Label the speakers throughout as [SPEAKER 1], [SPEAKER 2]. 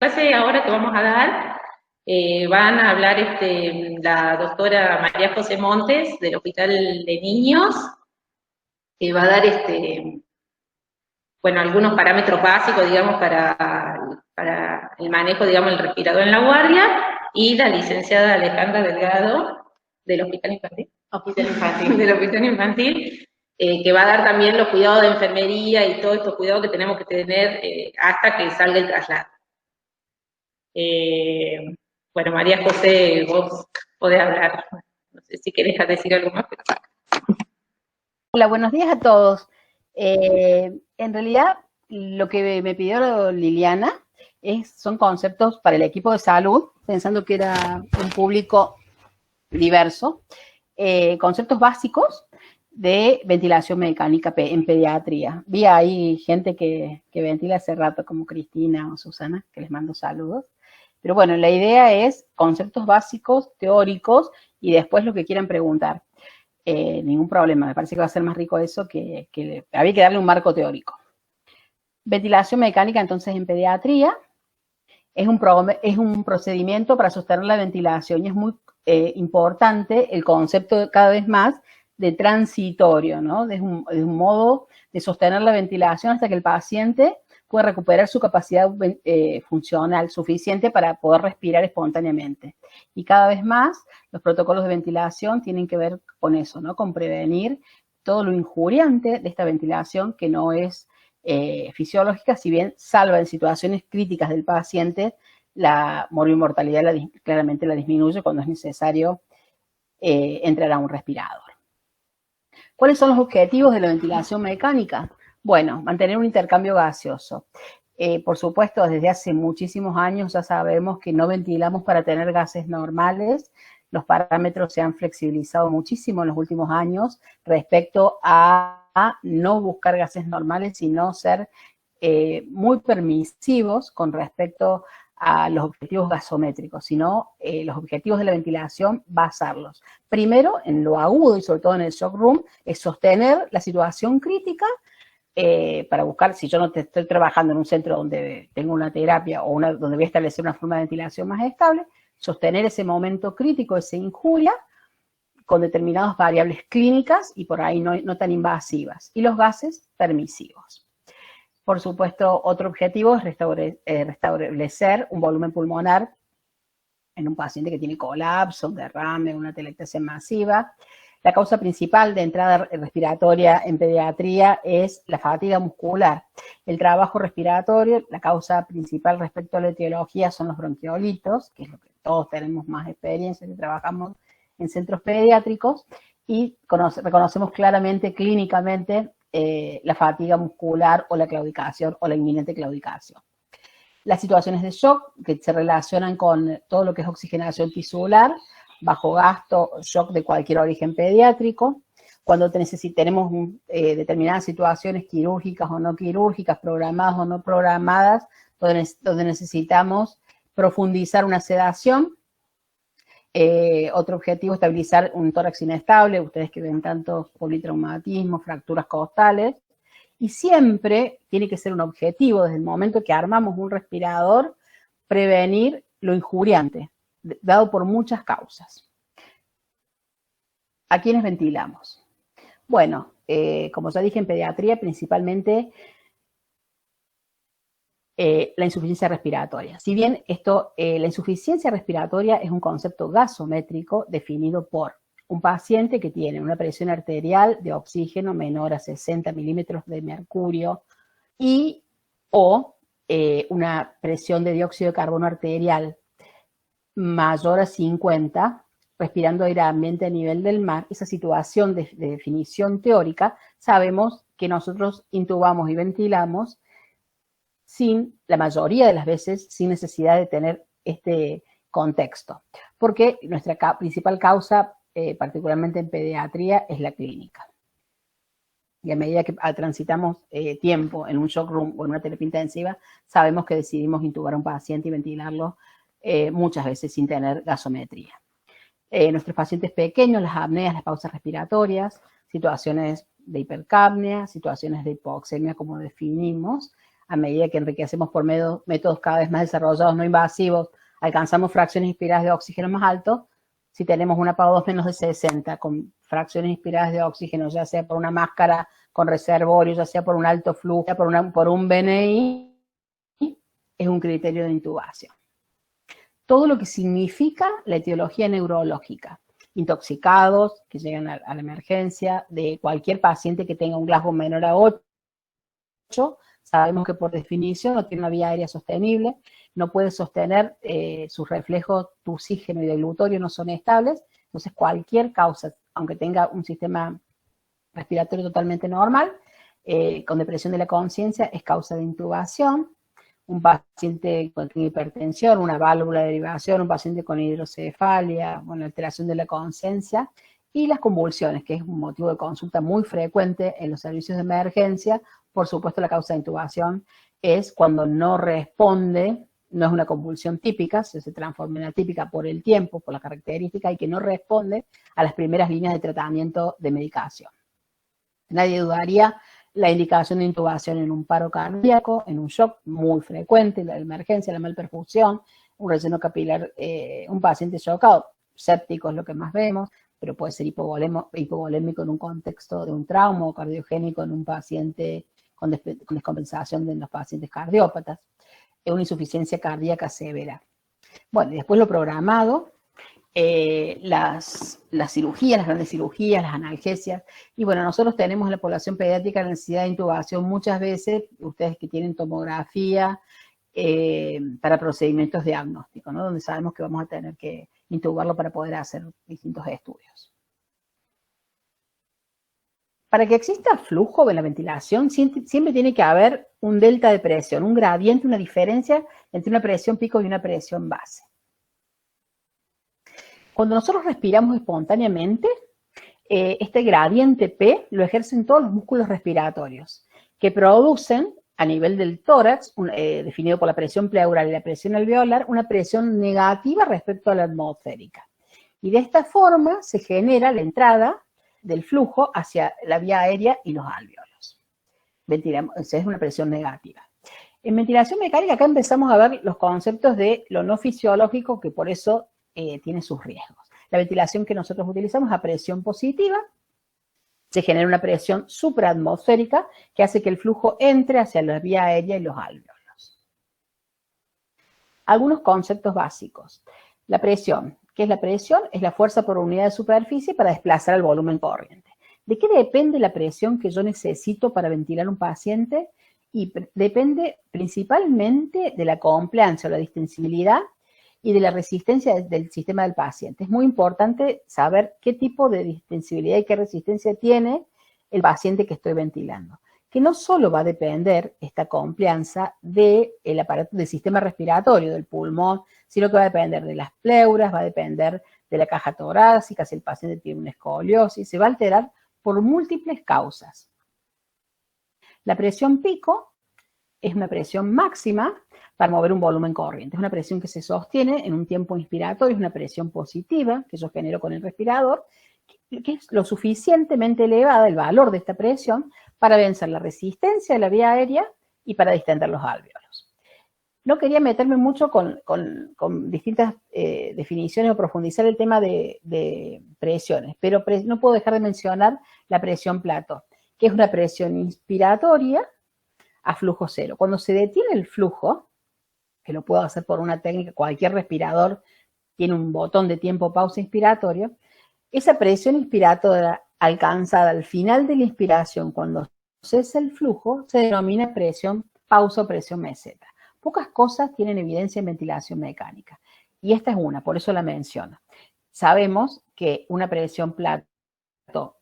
[SPEAKER 1] clase ahora que vamos a dar, van a hablar la doctora María José Montes del Hospital de Niños, que va a dar bueno, algunos parámetros básicos, digamos, para el manejo, digamos, del respirador en la guardia, y la licenciada Alejandra Delgado del Hospital Infantil. Hospital Infantil. Del Hospital Infantil, que va a dar también los cuidados de enfermería y todos estos cuidados que tenemos que tener hasta que salga el traslado. Bueno, María José, vos podés hablar. No sé si querés decir algo más. Pero...
[SPEAKER 2] Hola, buenos días a todos. En realidad, lo que me pidió Liliana son conceptos para el equipo de salud, pensando que era un público diverso, conceptos básicos de ventilación mecánica en pediatría. Vi ahí gente que ventila hace rato, como Cristina o Susana, que les mando saludos. Pero bueno, la idea es conceptos básicos, teóricos, y después lo que quieran preguntar. Ningún problema, me parece que va a ser más rico eso que había que darle un marco teórico. Ventilación mecánica, entonces, en pediatría, es un procedimiento para sostener la ventilación, y es muy importante el concepto cada vez más de transitorio, ¿no? Es un modo de sostener la ventilación hasta que el paciente puede recuperar su capacidad funcional suficiente para poder respirar espontáneamente. Y cada vez más los protocolos de ventilación tienen que ver con eso, ¿no? Con prevenir todo lo injuriante de esta ventilación, que no es fisiológica, si bien salva en situaciones críticas del paciente, la morbimortalidad claramente la disminuye cuando es necesario entrar a un respirador. ¿Cuáles son los objetivos de la ventilación mecánica? Bueno, mantener un intercambio gaseoso. Por supuesto, desde hace muchísimos años ya sabemos que no ventilamos para tener gases normales. Los parámetros se han flexibilizado muchísimo en los últimos años respecto a no buscar gases normales, sino ser muy permisivos con respecto a los objetivos gasométricos, sino los objetivos de la ventilación, basarlos. Primero, en lo agudo y sobre todo en el shock room, es sostener la situación crítica para buscar, si yo no estoy trabajando en un centro donde tengo una terapia o donde voy a establecer una forma de ventilación más estable, sostener ese momento crítico, esa injuria, con determinadas variables clínicas y por ahí no tan invasivas. Y los gases permisivos. Por supuesto, otro objetivo es restablecer un volumen pulmonar en un paciente que tiene colapso, un derrame, una atelectasia masiva. La causa principal de entrada respiratoria en pediatría es la fatiga muscular. El trabajo respiratorio, la causa principal respecto a la etiología son los bronquiolitos, que es lo que todos tenemos más experiencia, que trabajamos en centros pediátricos, y reconocemos claramente clínicamente la fatiga muscular o la claudicación o la inminente claudicación. Las situaciones de shock que se relacionan con todo lo que es oxigenación tisular, bajo gasto, shock de cualquier origen pediátrico, cuando tenemos determinadas situaciones quirúrgicas o no quirúrgicas, programadas o no programadas, donde necesitamos profundizar una sedación. Otro objetivo, estabilizar un tórax inestable, ustedes que ven tantos politraumatismos, fracturas costales, y siempre tiene que ser un objetivo, desde el momento que armamos un respirador, prevenir lo injuriante, dado por muchas causas. ¿A quiénes ventilamos? Bueno, como ya dije, en pediatría principalmente la insuficiencia respiratoria. Si bien la insuficiencia respiratoria es un concepto gasométrico definido por un paciente que tiene una presión arterial de oxígeno menor a 60 milímetros de mercurio o una presión de dióxido de carbono arterial mayor a 50, respirando aire ambiente a nivel del mar. Esa situación de definición teórica, sabemos que nosotros intubamos y ventilamos la mayoría de las veces, sin necesidad de tener este contexto, porque nuestra principal causa, particularmente en pediatría, es la clínica. Y a medida que transitamos tiempo en un shock room o en una terapia intensiva, sabemos que decidimos intubar a un paciente y ventilarlo muchas veces sin tener gasometría. Nuestros pacientes pequeños, las apneas, las pausas respiratorias, situaciones de hipercapnia, situaciones de hipoxemia, como definimos, a medida que enriquecemos por métodos cada vez más desarrollados, no invasivos, alcanzamos fracciones inspiradas de oxígeno más altas. Si tenemos una PaO2 menos de 60, con fracciones inspiradas de oxígeno, ya sea por una máscara con reservorio, ya sea por un alto flujo, ya por un BNI, es un criterio de intubación. Todo lo que significa la etiología neurológica. Intoxicados que llegan a la emergencia, de cualquier paciente que tenga un Glasgow menor a 8, sabemos que por definición no tiene una vía aérea sostenible, no puede sostener sus reflejos tusígeno y deglutorio no son estables, entonces cualquier causa, aunque tenga un sistema respiratorio totalmente normal, con depresión de la conciencia, es causa de intubación. Un paciente con hipertensión, una válvula de derivación, un paciente con hidrocefalia, bueno, alteración de la conciencia, y las convulsiones, que es un motivo de consulta muy frecuente en los servicios de emergencia. Por supuesto, la causa de intubación es cuando no responde, no es una convulsión típica, se transforma en atípica por el tiempo, por la característica, y que no responde a las primeras líneas de tratamiento de medicación. Nadie dudaría la indicación de intubación en un paro cardíaco, en un shock muy frecuente, la emergencia, la malperfusión, un relleno capilar, un paciente chocado, séptico es lo que más vemos, pero puede ser hipovolémico en un contexto de un trauma o cardiogénico en un paciente con descompensación de los pacientes cardiópatas, una insuficiencia cardíaca severa. Bueno, y después lo programado, las cirugías, las grandes cirugías, las analgesias. Y bueno, nosotros tenemos en la población pediátrica la necesidad de intubación muchas veces, ustedes que tienen tomografía, para procedimientos diagnósticos, ¿no? Donde sabemos que vamos a tener que intubarlo para poder hacer distintos estudios. Para que exista flujo en la ventilación, siempre tiene que haber un delta de presión, un gradiente, una diferencia entre una presión pico y una presión base. Cuando nosotros respiramos espontáneamente, este gradiente P lo ejercen todos los músculos respiratorios, que producen a nivel del tórax, definido por la presión pleural y la presión alveolar, una presión negativa respecto a la atmosférica. Y de esta forma se genera la entrada del flujo hacia la vía aérea y los alvéolos. Es una presión negativa. En ventilación mecánica acá empezamos a ver los conceptos de lo no fisiológico, que por eso tiene sus riesgos. La ventilación que nosotros utilizamos a presión positiva, se genera una presión supraatmosférica que hace que el flujo entre hacia la vía aérea y los alvéolos. Algunos conceptos básicos. La presión. ¿Qué es la presión? Es la fuerza por unidad de superficie para desplazar el volumen corriente. ¿De qué depende la presión que yo necesito para ventilar un paciente? Y depende principalmente de la compliance o la distensibilidad y de la resistencia del sistema del paciente. Es muy importante saber qué tipo de distensibilidad y qué resistencia tiene el paciente que estoy ventilando. Que no solo va a depender esta complianza del aparato del sistema respiratorio, del pulmón, sino que va a depender de las pleuras, va a depender de la caja torácica, si el paciente tiene una escoliosis, se va a alterar por múltiples causas. La presión pico es una presión máxima para mover un volumen corriente. Es una presión que se sostiene en un tiempo inspiratorio, es una presión positiva que yo genero con el respirador, que es lo suficientemente elevada, el valor de esta presión, para vencer la resistencia de la vía aérea y para distender los alvéolos. No quería meterme mucho con distintas definiciones o profundizar el tema de presiones, pero no puedo dejar de mencionar la presión Plateau, que es una presión inspiratoria a flujo cero. Cuando se detiene el flujo, que lo puedo hacer por una técnica, cualquier respirador tiene un botón de tiempo pausa inspiratorio, esa presión inspiratoria alcanzada al final de la inspiración, cuando cesa el flujo, se denomina presión pausa o presión meseta. Pocas cosas tienen evidencia en ventilación mecánica, y esta es una, por eso la menciono. Sabemos que una presión Plateau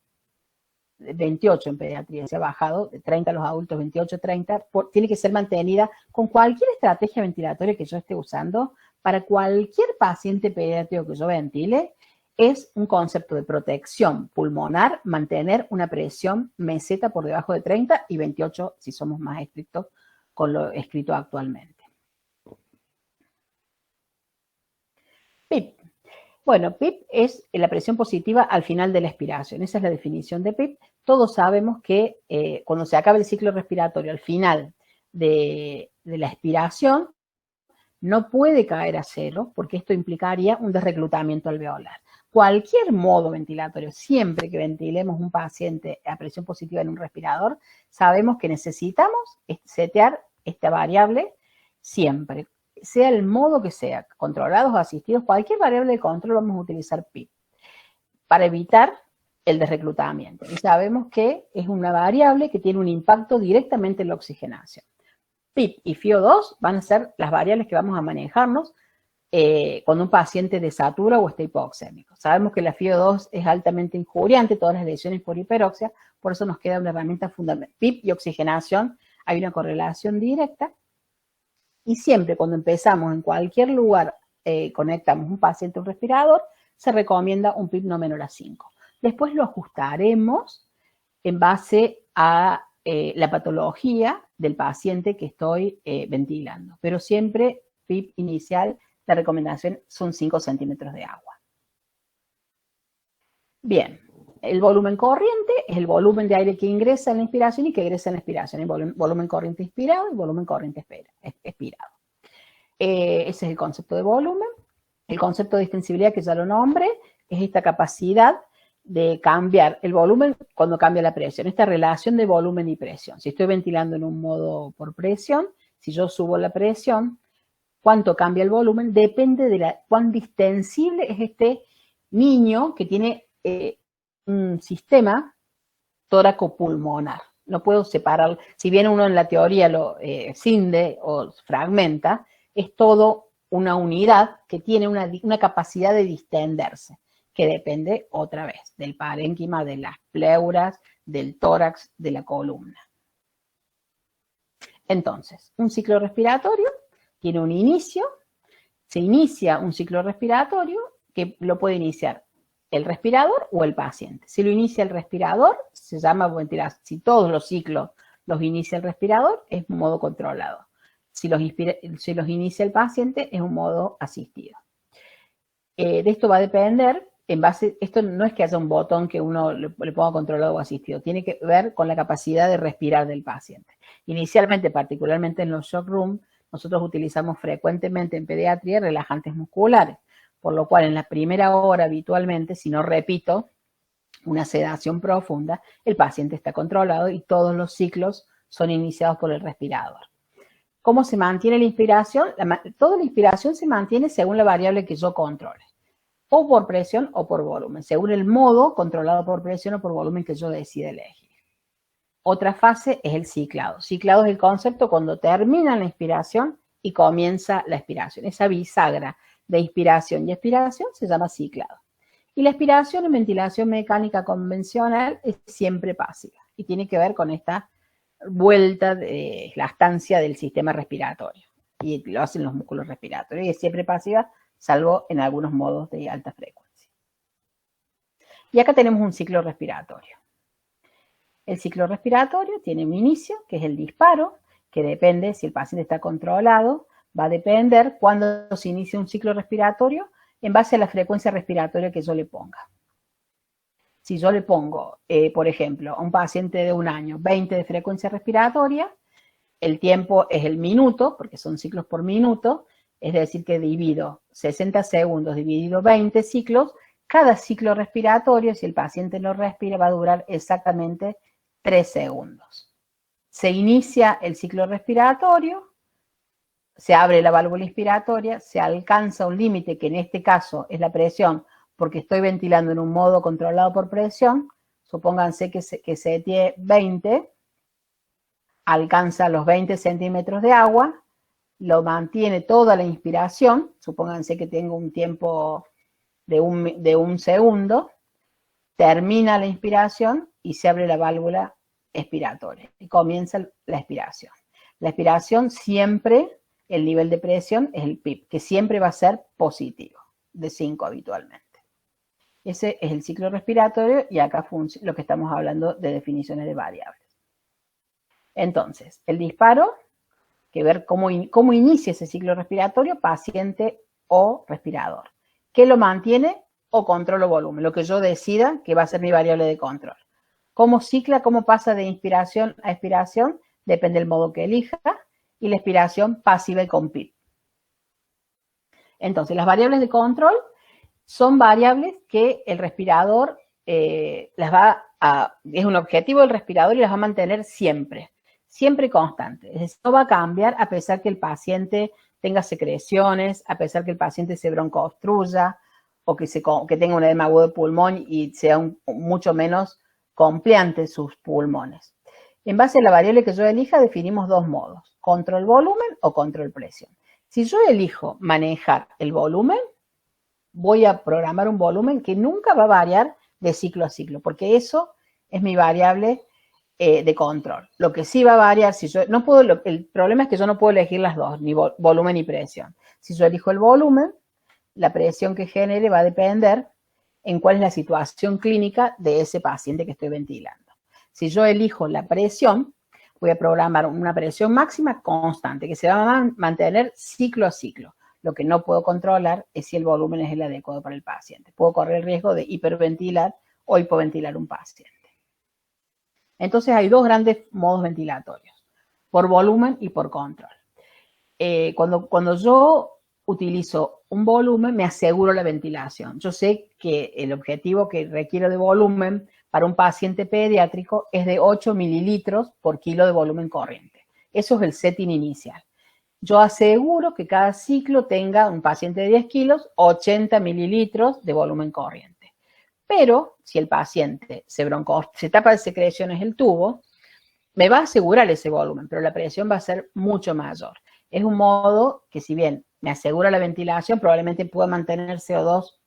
[SPEAKER 2] 28 en pediatría se ha bajado, de 30 a los adultos, 28, 30, tiene que ser mantenida con cualquier estrategia ventilatoria que yo esté usando para cualquier paciente pediátrico que yo ventile. Es un concepto de protección pulmonar, mantener una presión meseta por debajo de 30 y 28 si somos más estrictos con lo escrito actualmente. PIP. Bueno, PIP es la presión positiva al final de la expiración. Esa es la definición de PIP. Todos sabemos que cuando se acaba el ciclo respiratorio, al final de la expiración no puede caer a 0 porque esto implicaría un desreclutamiento alveolar. Cualquier modo ventilatorio, siempre que ventilemos un paciente a presión positiva en un respirador, sabemos que necesitamos setear esta variable siempre, sea el modo que sea, controlados o asistidos, cualquier variable de control vamos a utilizar PIP para evitar el desreclutamiento. Y sabemos que es una variable que tiene un impacto directamente en la oxigenación. PIP y FiO2 van a ser las variables que vamos a manejarnos cuando un paciente desatura o está hipoxémico. Sabemos que la FiO2 es altamente injuriante, todas las lesiones por hiperoxia, por eso nos queda una herramienta fundamental. PIP y oxigenación, hay una correlación directa, y siempre cuando empezamos en cualquier lugar, conectamos un paciente a un respirador, se recomienda un PIP no menor a 5. Después lo ajustaremos en base a la patología del paciente que estoy ventilando, pero siempre PIP inicial, la recomendación son 5 centímetros de agua. Bien, el volumen corriente es el volumen de aire que ingresa en la inspiración y que egresa en la expiración. El volumen corriente inspirado y volumen corriente expirado. Ese es el concepto de volumen. El concepto de extensibilidad, que ya lo nombré, es esta capacidad de cambiar el volumen cuando cambia la presión. Esta relación de volumen y presión. Si estoy ventilando en un modo por presión, si yo subo la presión, cuánto cambia el volumen depende de cuán distensible es este niño que tiene un sistema tóraco-pulmonar. No puedo separar, si bien uno en la teoría lo cinde o fragmenta, es todo una unidad que tiene una capacidad de distenderse, que depende otra vez del parénquima, de las pleuras, del tórax, de la columna. Entonces, un ciclo respiratorio tiene un inicio, se inicia un ciclo respiratorio que lo puede iniciar el respirador o el paciente. Si lo inicia el respirador, se llama ventilación. Si todos los ciclos los inicia el respirador, es un modo controlado. Si los inicia el paciente, es un modo asistido. De esto va a depender, esto no es que haya un botón que uno le ponga controlado o asistido, tiene que ver con la capacidad de respirar del paciente. Inicialmente, particularmente en los shock room, nosotros utilizamos frecuentemente en pediatría relajantes musculares, por lo cual en la primera hora habitualmente, si no repito una sedación profunda, el paciente está controlado y todos los ciclos son iniciados por el respirador. ¿Cómo se mantiene la inspiración? Toda la inspiración se mantiene según la variable que yo controle, o por presión o por volumen, según el modo controlado por presión o por volumen que yo decida elegir. Otra fase es el ciclado. Ciclado es el concepto cuando termina la inspiración y comienza la expiración. Esa bisagra de inspiración y expiración se llama ciclado. Y la expiración en ventilación mecánica convencional es siempre pasiva y tiene que ver con esta vuelta de la estancia del sistema respiratorio. Y lo hacen los músculos respiratorios y es siempre pasiva, salvo en algunos modos de alta frecuencia. Y acá tenemos un ciclo respiratorio. El ciclo respiratorio tiene un inicio, que es el disparo, que depende si el paciente está controlado, va a depender cuando se inicia un ciclo respiratorio en base a la frecuencia respiratoria que yo le ponga. Si yo le pongo, por ejemplo, a un paciente de 1 año, 20 de frecuencia respiratoria, el tiempo es el minuto, porque son ciclos por minuto, es decir que divido 60 segundos dividido 20 ciclos, cada ciclo respiratorio, si el paciente no respira, va a durar exactamente 3 segundos. Se inicia el ciclo respiratorio, se abre la válvula inspiratoria, se alcanza un límite, que en este caso es la presión, porque estoy ventilando en un modo controlado por presión, supónganse que se tiene 20, alcanza los 20 centímetros de agua, lo mantiene toda la inspiración, supónganse que tengo un tiempo de un segundo, termina la inspiración y se abre la válvula expiratoria y comienza la expiración. La expiración siempre, el nivel de presión es el PIP, que siempre va a ser positivo, de 5 habitualmente. Ese es el ciclo respiratorio y acá lo que estamos hablando de definiciones de variables. Entonces, el disparo, que ver cómo inicia ese ciclo respiratorio, paciente o respirador. ¿Qué lo mantiene? O control o volumen, lo que yo decida que va a ser mi variable de control. ¿Cómo cicla, cómo pasa de inspiración a expiración? depende del modo que elija, y la expiración pasiva y con PIP. Entonces, las variables de control son variables que el respirador es un objetivo del respirador y las va a mantener siempre constante. Es decir, no va a cambiar a pesar que el paciente tenga secreciones, a pesar que el paciente se broncoobstruya o que tenga un edema agudo de pulmón y sea mucho menos compleante sus pulmones. En base a la variable que yo elija, definimos dos modos, control volumen o control presión. Si yo elijo manejar el volumen, voy a programar un volumen que nunca va a variar de ciclo a ciclo, porque eso es mi variable de control. Lo que sí va a variar, el problema es que yo no puedo elegir las dos, ni volumen ni presión. Si yo elijo el volumen, la presión que genere va a depender en cuál es la situación clínica de ese paciente que estoy ventilando. Si yo elijo la presión, voy a programar una presión máxima constante, que se va a mantener ciclo a ciclo. Lo que no puedo controlar es si el volumen es el adecuado para el paciente. Puedo correr el riesgo de hiperventilar o hipoventilar un paciente. Entonces hay dos grandes modos ventilatorios, por volumen y por control. Cuando yo utilizo un volumen, me aseguro la ventilación. Yo sé que el objetivo que requiero de volumen para un paciente pediátrico es de 8 mililitros por kilo de volumen corriente. Eso es el setting inicial. Yo aseguro que cada ciclo tenga un paciente de 10 kilos, 80 mililitros de volumen corriente. Pero si el paciente se tapa de secreciones el tubo, me va a asegurar ese volumen, pero la presión va a ser mucho mayor. Es un modo que, si bien me asegura la ventilación, probablemente pueda mantener CO2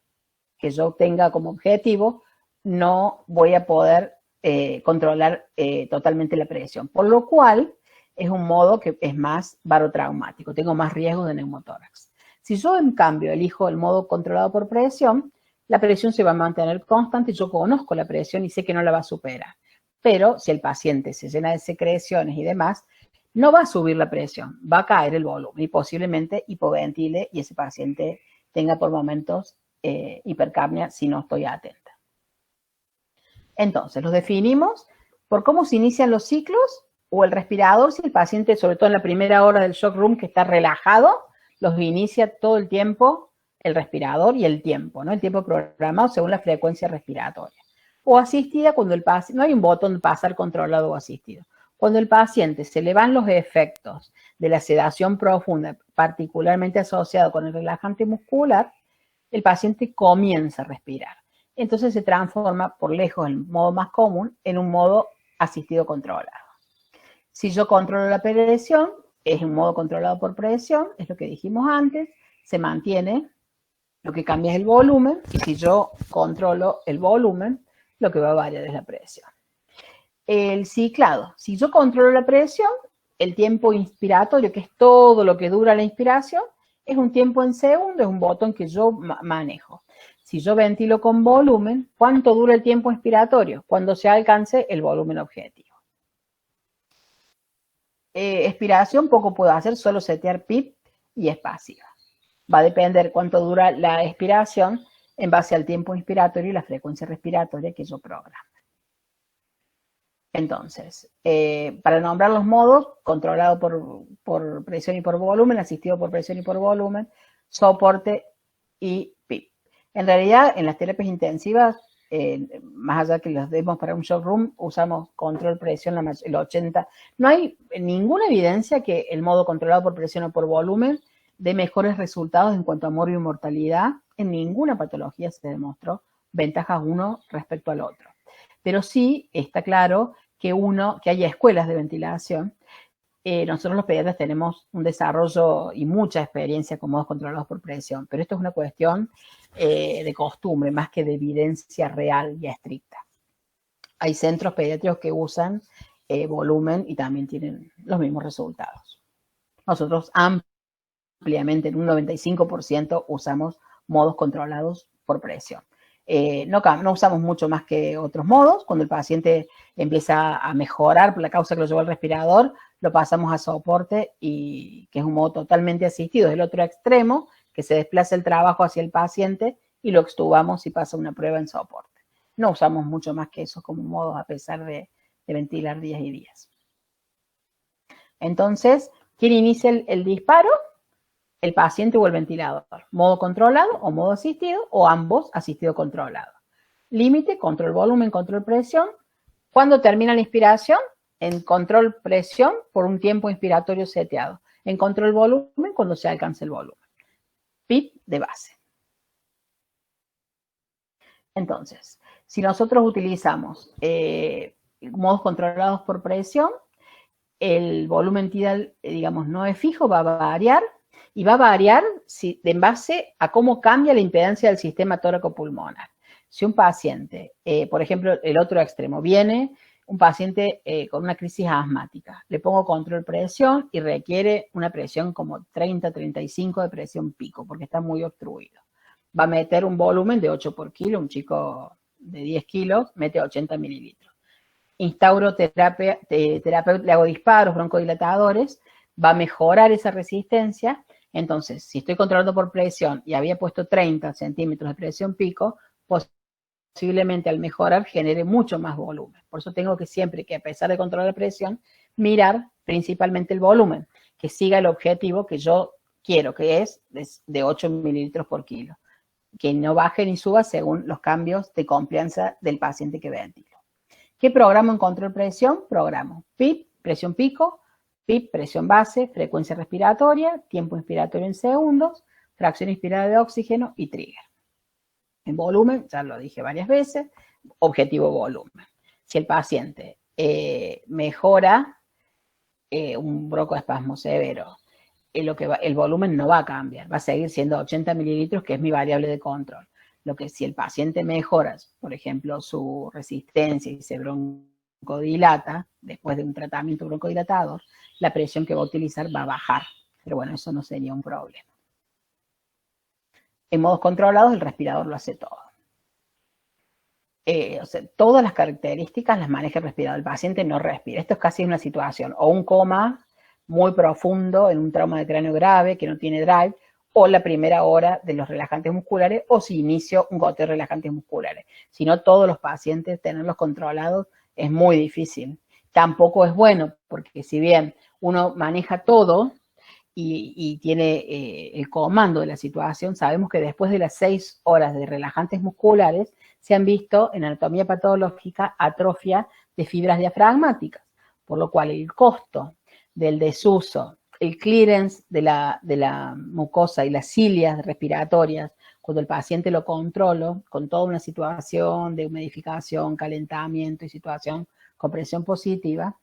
[SPEAKER 2] que yo tenga como objetivo, no voy a poder controlar totalmente la presión. Por lo cual, es un modo que es más barotraumático, tengo más riesgo de neumotórax. Si yo, en cambio, elijo el modo controlado por presión, la presión se va a mantener constante, yo conozco la presión y sé que no la va a superar. Pero si el paciente se llena de secreciones y demás, no va a subir la presión, va a caer el volumen y posiblemente hipoventile y ese paciente tenga por momentos hipercapnia si no estoy atenta. Entonces, los definimos por cómo se inician los ciclos o el respirador, si el paciente, sobre todo en la primera hora del shock room, que está relajado, los inicia todo el tiempo el respirador y el tiempo, ¿no? El tiempo programado según la frecuencia respiratoria. O asistida cuando el paciente, no hay un botón de pasar controlado o asistido. Cuando el paciente se le van los efectos de la sedación profunda, particularmente asociado con el relajante muscular, el paciente comienza a respirar. Entonces se transforma, por lejos, el modo más común, en un modo asistido controlado. Si yo controlo la presión, es un modo controlado por presión, es lo que dijimos antes, se mantiene, lo que cambia es el volumen, y si yo controlo el volumen, lo que va a variar es la presión. El ciclado, si yo controlo la presión, el tiempo inspiratorio, que es todo lo que dura la inspiración, es un tiempo en segundos, es un botón que yo manejo. Si yo ventilo con volumen, ¿cuánto dura el tiempo inspiratorio? Cuando se alcance el volumen objetivo. Expiración, poco puedo hacer, solo setear PIP y es pasiva. Va a depender cuánto dura la expiración en base al tiempo inspiratorio y la frecuencia respiratoria que yo programo. Entonces, para nombrar los modos, controlado por presión y por volumen, asistido por presión y por volumen, soporte y PIP. En realidad, en las terapias intensivas, más allá que los demos para un shock room, usamos control presión el 80. No hay ninguna evidencia que el modo controlado por presión o por volumen dé mejores resultados en cuanto a morbio y mortalidad. En ninguna patología se demostró ventajas uno respecto al otro. Pero sí está claro que haya escuelas de ventilación. Nosotros los pediatras tenemos un desarrollo y mucha experiencia con modos controlados por presión, pero esto es una cuestión de costumbre más que de evidencia real y estricta. Hay centros pediátricos que usan volumen y también tienen los mismos resultados. Nosotros ampliamente, en un 95%, usamos modos controlados por presión. No usamos mucho más que otros modos. Cuando el paciente empieza a mejorar por la causa que lo llevó al respirador, lo pasamos a soporte, y que es un modo totalmente asistido. Es el otro extremo, que se desplaza el trabajo hacia el paciente y lo extubamos y pasa una prueba en soporte. No usamos mucho más que eso como modo, a pesar de ventilar días y días. Entonces, ¿quién inicia el disparo? El paciente o el ventilador. Modo controlado o modo asistido, o ambos asistido controlado. Límite, control volumen, control presión. Cuando termina la inspiración, en control presión por un tiempo inspiratorio seteado. En control volumen cuando se alcance el volumen. PIP de base. Entonces, si nosotros utilizamos modos controlados por presión, el volumen tidal, digamos, no es fijo, va a variar, y va a variar en base a cómo cambia la impedancia del sistema tóraco-pulmonar. Si un paciente, por ejemplo, el otro extremo, viene un paciente con una crisis asmática, le pongo control presión y requiere una presión como 30, 35 de presión pico, porque está muy obstruido. Va a meter un volumen de 8 por kilo, un chico de 10 kilos mete 80 mililitros. Instauro terapia, le hago disparos, broncodilatadores, va a mejorar esa resistencia. Entonces, si estoy controlando por presión y había puesto 30 centímetros de presión pico, posiblemente al mejorar genere mucho más volumen. Por eso tengo que siempre, que a pesar de controlar la presión, mirar principalmente el volumen, que siga el objetivo que yo quiero, que es de 8 mililitros por kilo, que no baje ni suba según los cambios de confianza del paciente que ventilo. ¿Qué programo en control presión? Programo PIP, presión pico, PIP, presión base, frecuencia respiratoria, tiempo inspiratorio en segundos, fracción inspirada de oxígeno y trigger. En volumen, ya lo dije varias veces, objetivo volumen. Si el paciente mejora un broncoespasmo severo, el volumen no va a cambiar, va a seguir siendo 80 mililitros, que es mi variable de control. Lo que si el paciente mejora, por ejemplo, su resistencia y se broncodilata, después de un tratamiento broncodilatador, la presión que va a utilizar va a bajar. Pero bueno, eso no sería un problema. En modos controlados, el respirador lo hace todo. O sea, todas las características las maneja el respirador. El paciente no respira. Esto es casi una situación, o un coma muy profundo en un trauma de cráneo grave que no tiene drive, o la primera hora de los relajantes musculares, o si inicio un goteo de relajantes musculares. Si no, todos los pacientes tenerlos controlados es muy difícil. Tampoco es bueno, porque si bien uno maneja todo y tiene el comando de la situación, sabemos que después de las 6 horas de relajantes musculares se han visto en anatomía patológica atrofia de fibras diafragmáticas, por lo cual el costo del desuso, el clearance de la mucosa y las cilias respiratorias, cuando el paciente lo controlo con toda una situación de humidificación, calentamiento y situación con presión positiva,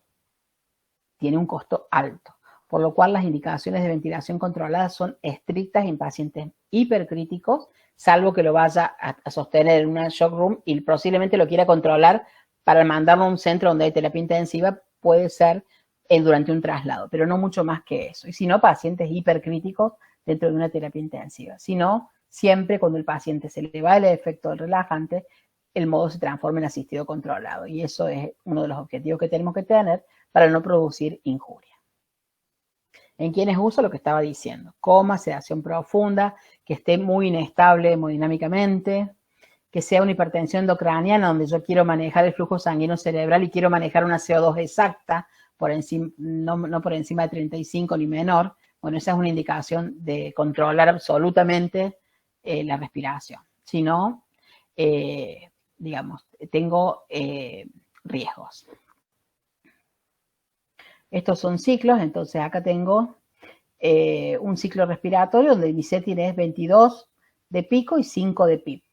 [SPEAKER 2] tiene un costo alto. Por lo cual las indicaciones de ventilación controlada son estrictas en pacientes hipercríticos, salvo que lo vaya a sostener en una shock room y posiblemente lo quiera controlar para mandarlo a un centro donde hay terapia intensiva, puede ser durante un traslado, pero no mucho más que eso. Y si no, pacientes hipercríticos dentro de una terapia intensiva. Si no, siempre cuando el paciente se le va el efecto del relajante, el modo se transforma en asistido controlado. Y eso es uno de los objetivos que tenemos que tener para no producir injuria. En quienes uso lo que estaba diciendo, coma, sedación profunda, que esté muy inestable hemodinámicamente, que sea una hipertensión endocraniana donde yo quiero manejar el flujo sanguíneo cerebral y quiero manejar una CO2 exacta, por encima, no por encima de 35 ni menor. Bueno, esa es una indicación de controlar absolutamente la respiración. Si no, digamos, tengo riesgos. Estos son ciclos, entonces acá tengo un ciclo respiratorio donde mi setting es 22 de pico y 5 de PIP.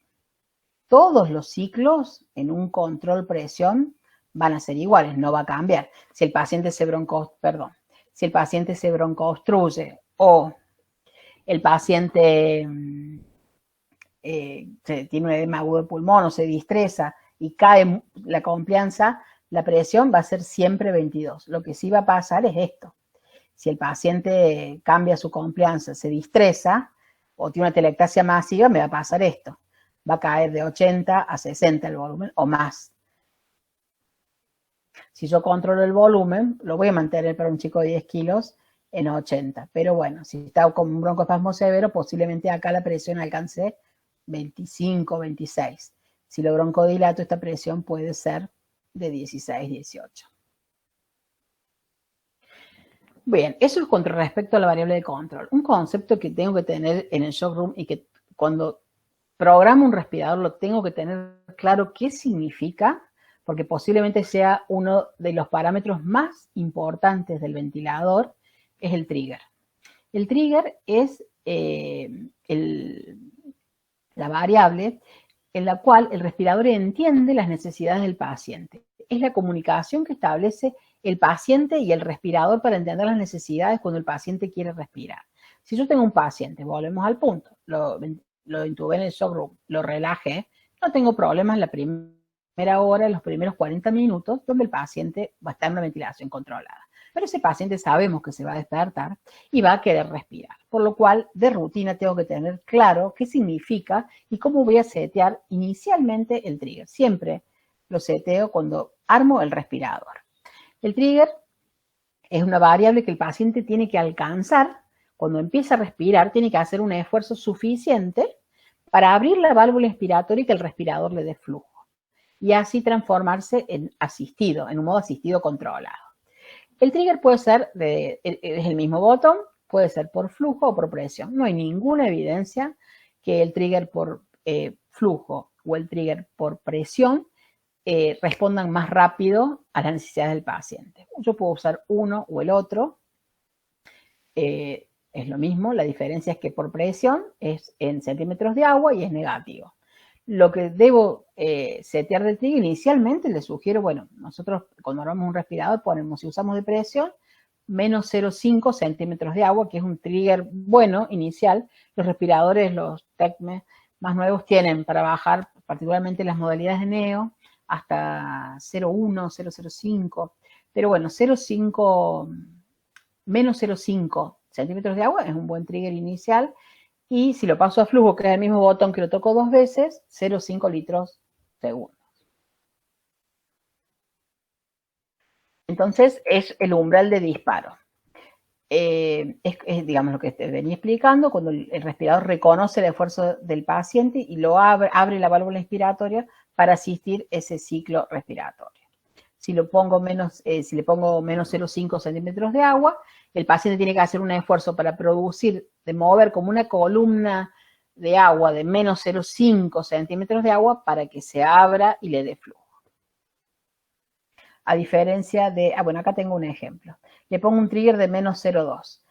[SPEAKER 2] Todos los ciclos en un control presión van a ser iguales, no va a cambiar. Si el paciente se broncoobstruye o el paciente tiene un edema agudo de pulmón o se distresa y cae la confianza, la presión va a ser siempre 22. Lo que sí va a pasar es esto. Si el paciente cambia su confianza, se distresa o tiene una telectasia masiva, me va a pasar esto. Va a caer de 80 a 60 el volumen o más. Si yo controlo el volumen, lo voy a mantener para un chico de 10 kilos en 80. Pero bueno, si está con un broncoespasmo severo, posiblemente acá la presión alcance 25, 26. Si lo broncodilato, esta presión puede ser de 16, 18. Bien, eso es con respecto a la variable de control. Un concepto que tengo que tener en el shock room y que cuando programo un respirador lo tengo que tener claro qué significa, porque posiblemente sea uno de los parámetros más importantes del ventilador, es el trigger. El trigger es la variable en la cual el respirador entiende las necesidades del paciente. Es la comunicación que establece el paciente y el respirador para entender las necesidades cuando el paciente quiere respirar. Si yo tengo un paciente, volvemos al punto, lo intubé en el shock room, lo relajé, no tengo problemas en la primera hora, en los primeros 40 minutos, donde el paciente va a estar en una ventilación controlada. Pero ese paciente sabemos que se va a despertar y va a querer respirar. Por lo cual, de rutina tengo que tener claro qué significa y cómo voy a setear inicialmente el trigger. Siempre lo seteo cuando armo el respirador. El trigger es una variable que el paciente tiene que alcanzar. Cuando empieza a respirar, tiene que hacer un esfuerzo suficiente para abrir la válvula inspiratoria y que el respirador le dé flujo. Y así transformarse en asistido, en un modo asistido controlado. El trigger puede ser, es el mismo botón, puede ser por flujo o por presión. No hay ninguna evidencia que el trigger por flujo o el trigger por presión respondan más rápido a las necesidades del paciente. Yo puedo usar uno o el otro. Es lo mismo, la diferencia es que por presión es en centímetros de agua y es negativo. Lo que debo setear del trigger inicialmente, les sugiero, bueno, nosotros cuando armamos un respirador ponemos, si usamos de presión, menos 0,5 centímetros de agua, que es un trigger bueno inicial. Los respiradores, los TECME más nuevos tienen para bajar, particularmente las modalidades de NEO, hasta 0,1, 0,05. Pero bueno, 0,5, menos 0,5 centímetros de agua es un buen trigger inicial. Y si lo paso a flujo, que es el mismo botón que lo toco 2 veces, 0,5 litros segundos. Entonces, es el umbral de disparo. Es, digamos, lo que te venía explicando, cuando el respirador reconoce el esfuerzo del paciente y lo abre la válvula inspiratoria para asistir ese ciclo respiratorio. Si le pongo menos 0,5 centímetros de agua, el paciente tiene que hacer un esfuerzo para producir, de mover como una columna de agua de menos 0,5 centímetros de agua para que se abra y le dé flujo. A diferencia de, bueno, acá tengo un ejemplo. Le pongo un trigger de menos 0,2.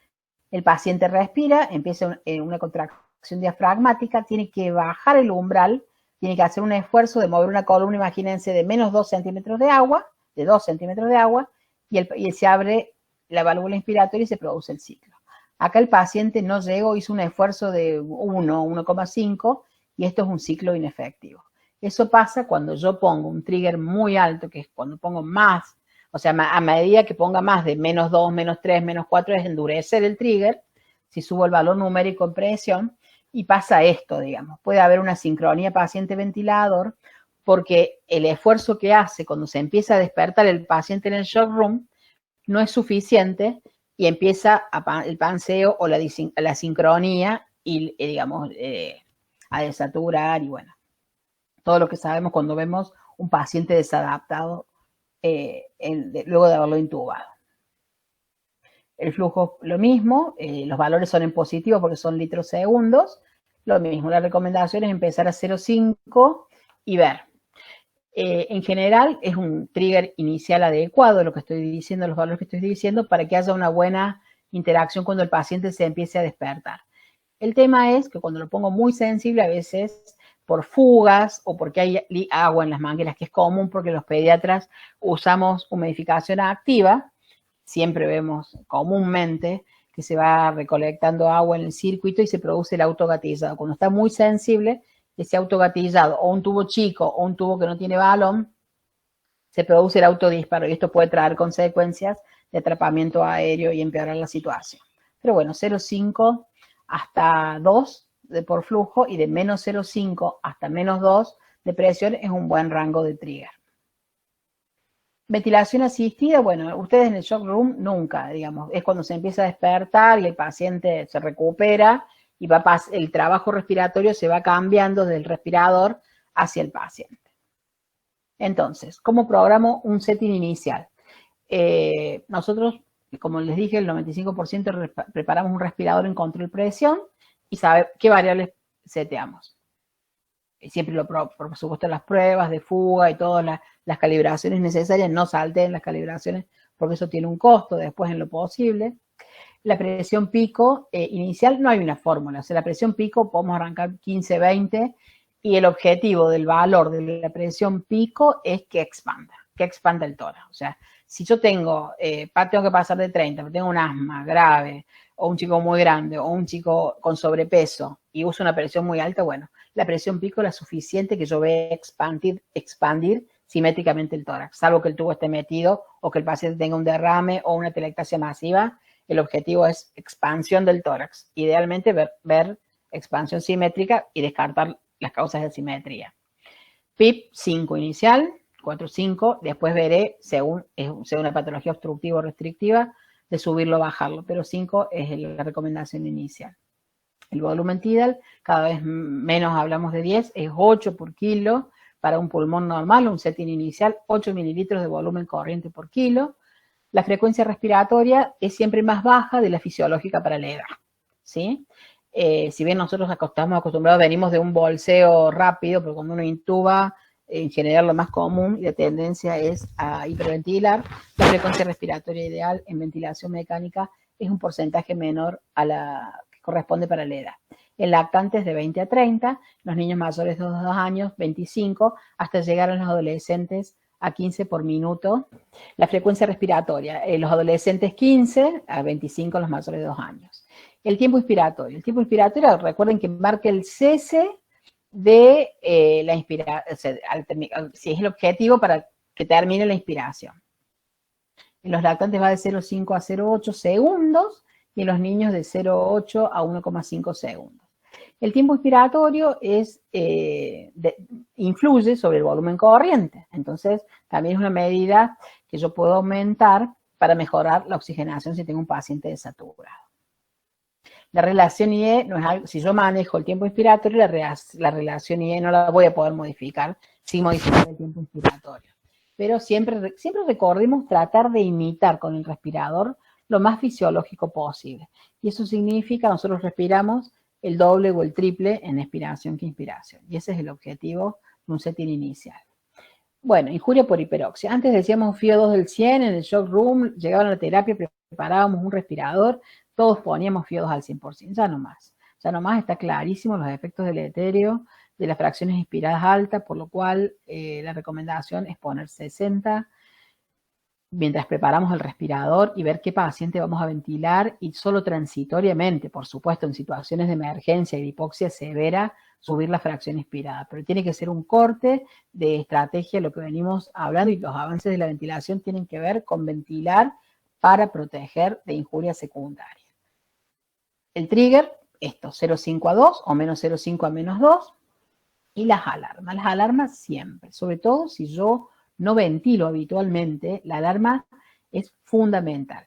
[SPEAKER 2] El paciente respira, empieza una contracción diafragmática, tiene que bajar el umbral, tiene que hacer un esfuerzo de mover una columna, imagínense, de menos 2 centímetros de agua, y se abre la válvula inspiratoria y se produce el ciclo. Acá el paciente no llegó, hizo un esfuerzo de 1,5 y esto es un ciclo inefectivo. Eso pasa cuando yo pongo un trigger muy alto, que es cuando pongo más, o sea, a medida que ponga más de menos 2, menos 3, menos 4, es endurecer el trigger, si subo el valor numérico en presión, y pasa esto, digamos. Puede haber una sincronía paciente-ventilador, porque el esfuerzo que hace cuando se empieza a despertar el paciente en el shock room no es suficiente y empieza el panseo o la sincronía y, digamos, a desaturar y bueno, todo lo que sabemos cuando vemos un paciente desadaptado luego de haberlo intubado. El flujo, lo mismo, los valores son en positivo porque son litros segundos. Lo mismo, la recomendación es empezar a 0,5 y ver. En general, es un trigger inicial adecuado, lo que estoy diciendo, los valores que estoy diciendo, para que haya una buena interacción cuando el paciente se empiece a despertar. El tema es que cuando lo pongo muy sensible, a veces por fugas o porque hay agua en las mangueras, que es común porque los pediatras usamos humidificación activa, siempre vemos comúnmente que se va recolectando agua en el circuito y se produce el autogatillado. Cuando está muy sensible, ese autogatillado o un tubo chico o un tubo que no tiene balón, se produce el autodisparo y esto puede traer consecuencias de atrapamiento aéreo y empeorar la situación. Pero bueno, 0,5 hasta 2 por flujo y de menos 0,5 hasta menos 2 de presión es un buen rango de trigger. Ventilación asistida, bueno, ustedes en el shock room nunca, digamos, es cuando se empieza a despertar y el paciente se recupera y el trabajo respiratorio se va cambiando del respirador hacia el paciente. Entonces, ¿cómo programo un setting inicial? Nosotros como les dije, el 95% preparamos un respirador en control de presión y sabe qué variables seteamos. Siempre por supuesto las pruebas de fuga y todas las calibraciones necesarias, no salten las calibraciones porque eso tiene un costo después en lo posible. La presión pico inicial no hay una fórmula, o sea, la presión pico podemos arrancar 15, 20 y el objetivo del valor de la presión pico es que expanda el tórax. O sea, si yo tengo que pasar de 30, pero tengo un asma grave, o un chico muy grande, o un chico con sobrepeso, y uso una presión muy alta, bueno, la presión pico es la suficiente que yo vea expandir simétricamente el tórax, salvo que el tubo esté metido, o que el paciente tenga un derrame, o una telectasia masiva. El objetivo es expansión del tórax. Idealmente ver expansión simétrica y descartar las causas de asimetría. PIP 5 inicial, 4-5, después veré, según una patología obstructiva o restrictiva, de subirlo o bajarlo, pero 5 es la recomendación inicial. El volumen tidal, cada vez menos hablamos de 10, es 8 por kilo para un pulmón normal, un setting inicial, 8 mililitros de volumen corriente por kilo. La frecuencia respiratoria es siempre más baja de la fisiológica para la edad, ¿sí? Si bien nosotros estamos acostumbrados, venimos de un bolseo rápido, pero cuando uno intuba, en general lo más común y la tendencia es a hiperventilar, la frecuencia respiratoria ideal en ventilación mecánica es un porcentaje menor a la que corresponde para la edad. En lactantes de 20 a 30, los niños mayores de 2 años, 25, hasta llegar a los adolescentes a 15 por minuto. La frecuencia respiratoria, los adolescentes 15, a 25 los mayores de 2 años. El tiempo inspiratorio. El tiempo inspiratorio, recuerden que marca el cese de la inspiración, si es el objetivo para que termine la inspiración. En los lactantes va de 0,5 a 0,8 segundos y en los niños de 0,8 a 1,5 segundos. El tiempo inspiratorio influye sobre el volumen corriente, entonces también es una medida que yo puedo aumentar para mejorar la oxigenación si tengo un paciente desaturado. La relación IE no es algo, si yo manejo el tiempo inspiratorio, la relación IE no la voy a poder modificar sin modificar el tiempo inspiratorio. Pero siempre recordemos tratar de imitar con el respirador lo más fisiológico posible. Y eso significa nosotros respiramos el doble o el triple en expiración que inspiración. Y ese es el objetivo de un setting inicial. Bueno, injuria por hiperoxia. Antes decíamos FIO2 del 100, en el shock room, llegaban a la terapia, preparábamos un respirador, todos poníamos FIO2 al 100%, ya no más. Ya no más, está clarísimo los efectos deleterios de las fracciones inspiradas altas, por lo cual la recomendación es poner 60 mientras preparamos el respirador y ver qué paciente vamos a ventilar y solo transitoriamente, por supuesto, en situaciones de emergencia y de hipoxia severa, subir la fracción inspirada. Pero tiene que ser un corte de estrategia, lo que venimos hablando, y los avances de la ventilación tienen que ver con ventilar para proteger de injuria secundaria. El trigger, esto, 0,5 a 2 o menos 0,5 a menos 2. Y las alarmas siempre, sobre todo si yo no ventilo habitualmente, la alarma es fundamental.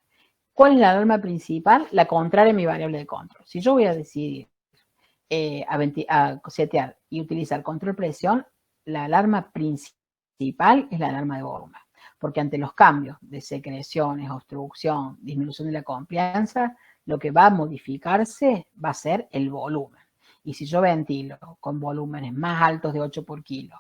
[SPEAKER 2] ¿Cuál es la alarma principal? La contraria a mi variable de control. Si yo voy a decidir a setear y utilizar control presión, la alarma principal es la alarma de volumen. Porque ante los cambios de secreciones, obstrucción, disminución de la confianza, lo que va a modificarse va a ser el volumen. Y si yo ventilo con volúmenes más altos de 8 por kilo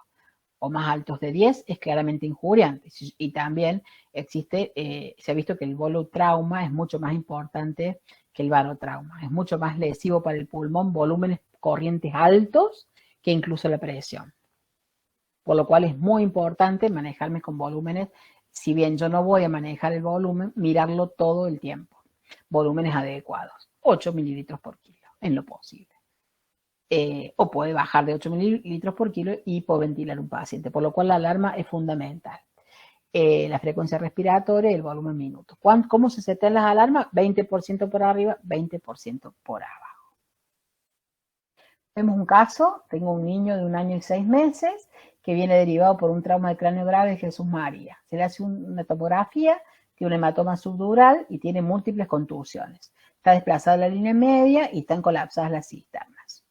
[SPEAKER 2] o más altos de 10, es claramente injuriante. Y también se ha visto que el volutrauma es mucho más importante que el barotrauma. Es mucho más lesivo para el pulmón, volúmenes corrientes altos, que incluso la presión. Por lo cual es muy importante manejarme con volúmenes, si bien yo no voy a manejar el volumen, mirarlo todo el tiempo. Volúmenes adecuados, 8 mililitros por kilo, en lo posible. O puede bajar de 8 mililitros por kilo y hipoventilar un paciente, por lo cual la alarma es fundamental. La frecuencia respiratoria y el volumen minuto. ¿Cómo se setean las alarmas? 20% por arriba, 20% por abajo. Vemos un caso, tengo un niño de 1 año y 6 meses que viene derivado por un trauma de cráneo grave de Jesús María. Se le hace una tomografía, tiene un hematoma subdural y tiene múltiples contusiones. Está desplazada la línea media y están colapsadas las cisternas.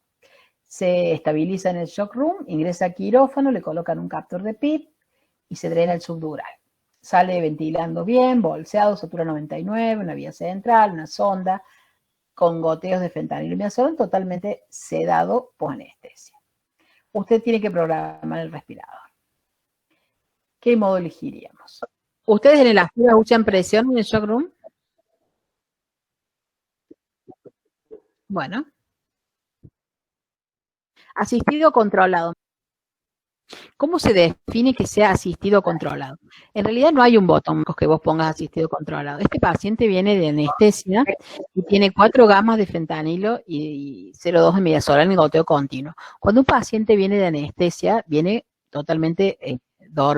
[SPEAKER 2] Se estabiliza en el shock room, ingresa a quirófano, le colocan un captor de PIP y se drena el subdural. sale ventilando bien, bolseado, satura 99, una vía central, una sonda, con goteos de fentanilo y midazolam, totalmente sedado por anestesia. Usted tiene que programar el respirador. ¿Qué modo elegiríamos? ¿Ustedes en el ASPIRA usan presión en el shock room? Bueno. Asistido o controlado. ¿Cómo se define que sea asistido o controlado? En realidad no hay un botón que vos pongas asistido o controlado. Este paciente viene de anestesia y tiene 4 gamas de fentanilo y 0,2 de midazolam en goteo continuo. Cuando un paciente viene de anestesia, viene totalmente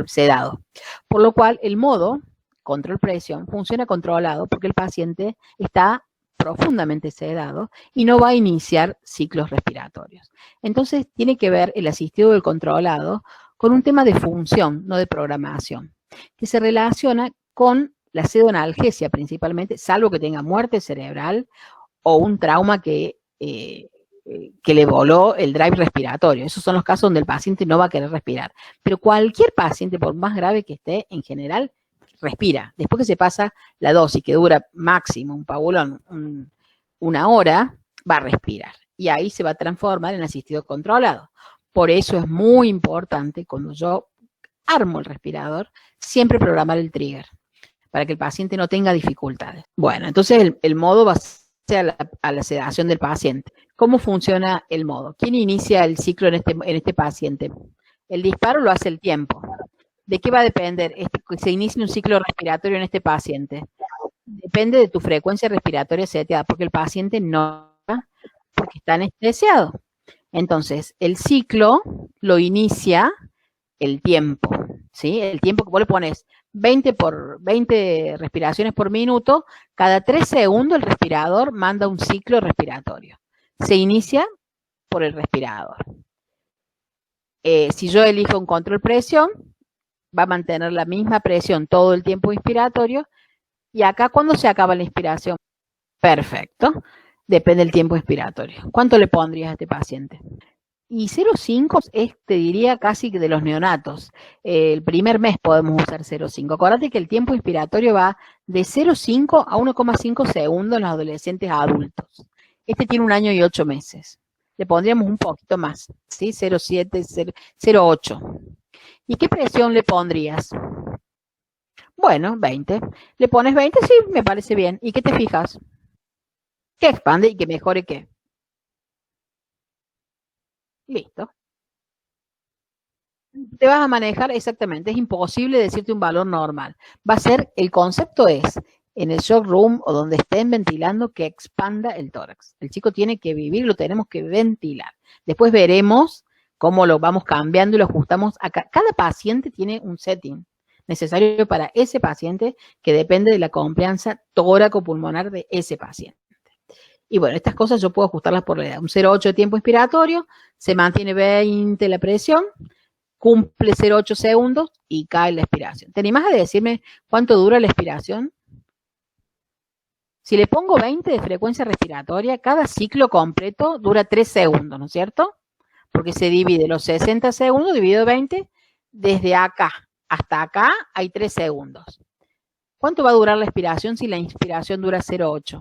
[SPEAKER 2] sedado. Por lo cual, el modo control presión funciona controlado porque el paciente está profundamente sedado y no va a iniciar ciclos respiratorios. Entonces, tiene que ver el asistido del controlado con un tema de función, no de programación, que se relaciona con la pseudonalgesia principalmente, salvo que tenga muerte cerebral o un trauma que le voló el drive respiratorio. Esos son los casos donde el paciente no va a querer respirar. Pero cualquier paciente, por más grave que esté, en general, respira. Después que se pasa la dosis, que dura máximo un pabulón, una hora, va a respirar. Y ahí se va a transformar en asistido controlado. Por eso es muy importante, cuando yo armo el respirador, siempre programar el trigger, para que el paciente no tenga dificultades. Bueno, entonces el modo va a ser a la sedación del paciente. ¿Cómo funciona el modo? ¿Quién inicia el ciclo en este paciente? El disparo lo hace el tiempo. ¿De qué va a depender que se inicie un ciclo respiratorio en este paciente? Depende de tu frecuencia respiratoria seteada, porque el paciente no, porque está anestesiado. Entonces, el ciclo lo inicia el tiempo, ¿sí? El tiempo que vos le pones 20 respiraciones por minuto, cada 3 segundos el respirador manda un ciclo respiratorio. Se inicia por el respirador. Si yo elijo un control presión, va a mantener la misma presión todo el tiempo inspiratorio. Y acá, ¿cuándo se acaba la inspiración? Perfecto. Depende del tiempo inspiratorio. ¿Cuánto le pondrías a este paciente? Y 0,5 es, te diría, casi que de los neonatos. El primer mes podemos usar 0,5. Acuérdate que el tiempo inspiratorio va de 0,5 a 1,5 segundos en los adolescentes adultos. Este tiene 1 año y 8 meses. Le pondríamos un poquito más, ¿sí? 0,7, 0,8. ¿Y qué presión le pondrías? Bueno, 20. ¿Le pones 20? Sí, me parece bien. ¿Y qué te fijas? Que expande y que mejore qué. Listo. Te vas a manejar exactamente. Es imposible decirte un valor normal. Va a ser, el concepto es, en el shock room o donde estén ventilando, que expanda el tórax. El chico tiene que vivir, lo tenemos que ventilar. Después veremos cómo lo vamos cambiando y lo ajustamos. Cada paciente tiene un setting necesario para ese paciente que depende de la confianza tóraco-pulmonar de ese paciente. Y bueno, estas cosas yo puedo ajustarlas por la edad. Un 0,8 de tiempo inspiratorio, se mantiene 20 la presión, cumple 0,8 segundos y cae la expiración. ¿Te animás a decirme cuánto dura la expiración? Si le pongo 20 de frecuencia respiratoria, cada ciclo completo dura 3 segundos, ¿no es cierto? Porque se divide los 60 segundos dividido 20, desde acá hasta acá hay 3 segundos. ¿Cuánto va a durar la expiración si la inspiración dura 0,8?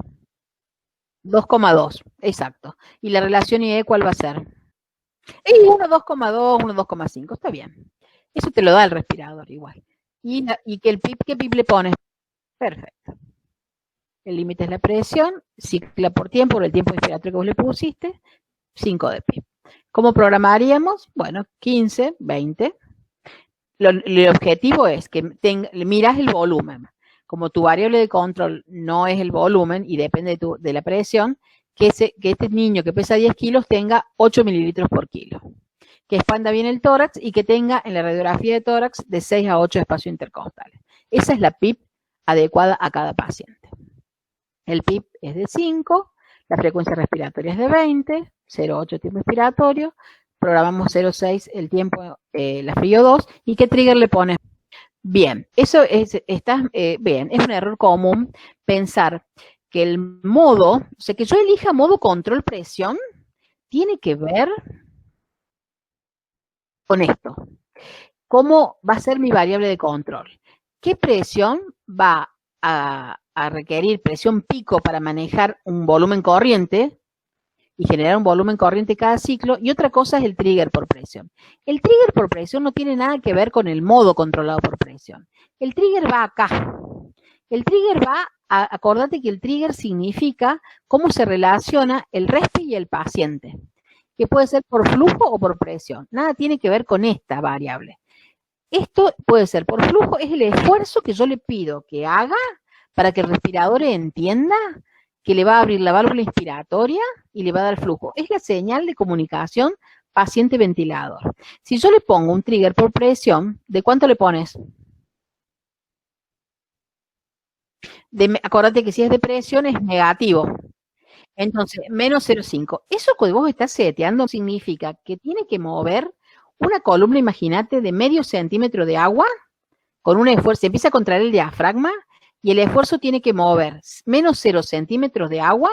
[SPEAKER 2] 2,2, exacto. ¿Y la relación IE cuál va a ser? Y 1, 2,2, 1, 2,5, está bien. Eso te lo da el respirador igual. ¿Y que el PIP, qué PIP le pones? Perfecto. El límite es la presión, cicla por tiempo, por el tiempo inspiratorio que vos le pusiste, 5 de PIP. ¿Cómo programaríamos? Bueno, 15, 20. El objetivo es que miras el volumen. Como tu variable de control no es el volumen y depende de la presión, que este niño que pesa 10 kilos tenga 8 mililitros por kilo. Que expanda bien el tórax y que tenga en la radiografía de tórax de 6 a 8 espacios intercostales. Esa es la PIP adecuada a cada paciente. El PIP es de 5, la frecuencia respiratoria es de 20, 0,8 tiempo inspiratorio, programamos 0,6 el tiempo, la frío 2, ¿y qué trigger le pones? Bien, eso bien, es un error común pensar que el modo, o sea, que yo elija modo control presión, tiene que ver con esto. ¿Cómo va a ser mi variable de control? ¿Qué presión va a requerir presión pico para manejar un volumen corriente y generar un volumen corriente cada ciclo? Y otra cosa es el trigger por presión. El trigger por presión no tiene nada que ver con el modo controlado por presión. El trigger va acá. El trigger va, acordate que el trigger significa cómo se relaciona el respi y el paciente, que puede ser por flujo o por presión. Nada tiene que ver con esta variable. Esto puede ser por flujo, es el esfuerzo que yo le pido que haga para que el respirador entienda que le va a abrir la válvula inspiratoria y le va a dar flujo. Es la señal de comunicación paciente-ventilador. Si yo le pongo un trigger por presión, ¿de cuánto le pones? Acordate que si es de presión es negativo. Entonces, menos 0,5. Eso que vos estás seteando significa que tiene que mover una columna, imagínate, de medio centímetro de agua con un esfuerzo. Se empieza a contraer el diafragma y el esfuerzo tiene que mover menos 0 centímetros de agua